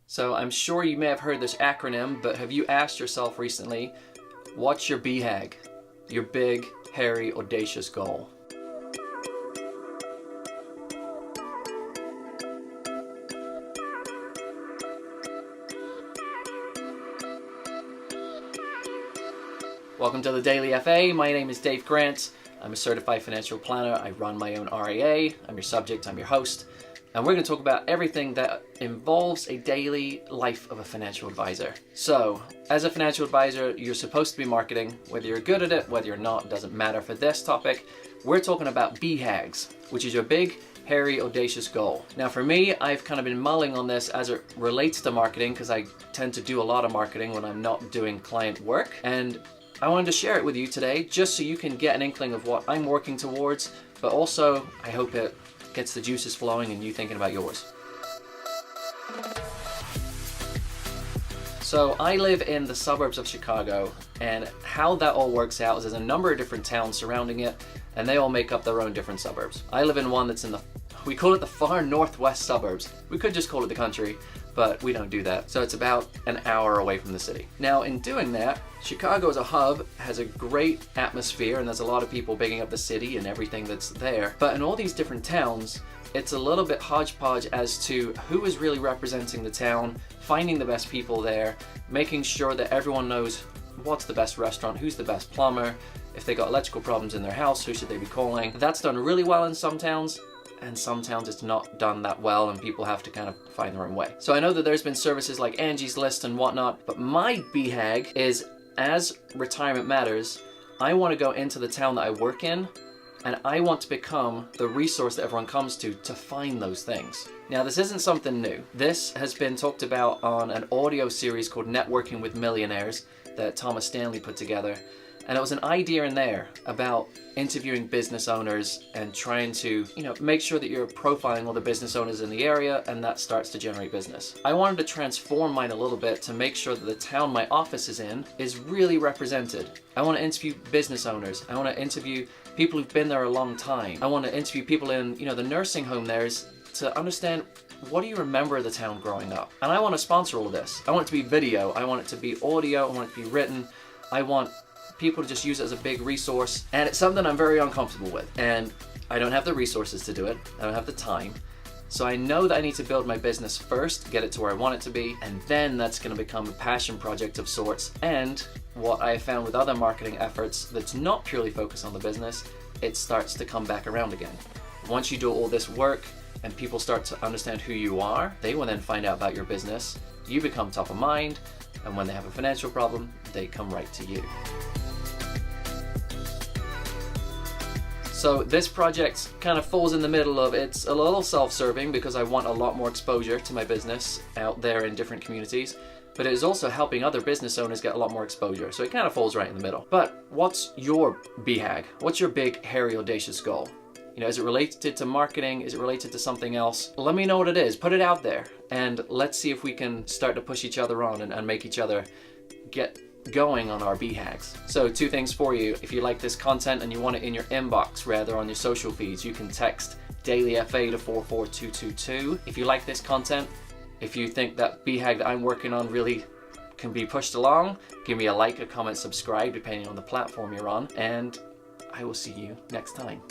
So I'm sure you may have heard this acronym, but have you asked yourself recently, what's your BHAG? Your big, hairy, audacious goal. Welcome to the DailyFA. My name is Dave Grant. I'm a certified financial planner. I run my own RIA. I'm your subject, I'm your host. And we're going to talk about everything that involves a daily life of a financial advisor. So, as a financial advisor, you're supposed to be marketing. Whether you're good at it, whether you're not, doesn't matter. For this topic, we're talking about BHAGs, which is your big, hairy, audacious goal. Now for me, I've kind of been mulling on this as it relates to marketing because I tend to do a lot of marketing when I'm not doing client work. And I wanted to share it with you today just so you can get an inkling of what I'm working towards, but also I hope it gets the juices flowing and you thinking about yours. So I live in the suburbs of Chicago, and how that all works out is there's a number of different towns surrounding it, and they all make up their own different suburbs. I live in one that's in we call it the far northwest suburbs. We could just call it the country, but we don't do that. So it's about an hour away from the city. Now in doing that, Chicago as a hub has a great atmosphere and there's a lot of people bigging up the city and everything that's there. But in all these different towns, it's a little bit hodgepodge as to who is really representing the town, finding the best people there, making sure that everyone knows what's the best restaurant, who's the best plumber, if they got electrical problems in their house, who should they be calling. That's done really well in some towns, and some towns it's not done that well and people have to kind of find their own way. So I know that there's been services like Angie's List and whatnot, but my BHAG is, as retirement matters, I want to go into the town that I work in and I want to become the resource that everyone comes to find those things. Now this isn't something new. This has been talked about on an audio series called Networking with Millionaires that Thomas Stanley put together. And it was an idea in there about interviewing business owners and trying to, make sure that you're profiling all the business owners in the area, and that starts to generate business. I wanted to transform mine a little bit to make sure that the town my office is in is really represented. I want to interview business owners. I want to interview people who've been there a long time. I want to interview people in, the nursing home there to understand, what do you remember of the town growing up? And I want to sponsor all of this. I want it to be video. I want it to be audio. I want it to be written. I want people to just use it as a big resource, and it's something I'm very uncomfortable with, and I don't have the resources to do it. I don't have the time. So I know that I need to build my business first, get it to where I want it to be, and then that's going to become a passion project of sorts. And what I have found with other marketing efforts that's not purely focused on the business, it starts to come back around again. Once you do all this work and people start to understand who you are, they will then find out about your business. You become top of mind, and when they have a financial problem, they come right to you. So this project kind of falls in the middle of, it's a little self-serving because I want a lot more exposure to my business out there in different communities, but it is also helping other business owners get a lot more exposure. So it kind of falls right in the middle. But what's your BHAG? What's your big, hairy, audacious goal? Is it related to marketing? Is it related to something else? Let me know what it is. Put it out there and let's see if we can start to push each other on and make each other get going on our BHAGs. So 2 things for you. If you like this content and you want it in your inbox rather on your social feeds, you can text DailyFA to 44222. If you like this content, if you think that BHAG that I'm working on really can be pushed along, give me a like, a comment, subscribe, depending on the platform you're on, and I will see you next time.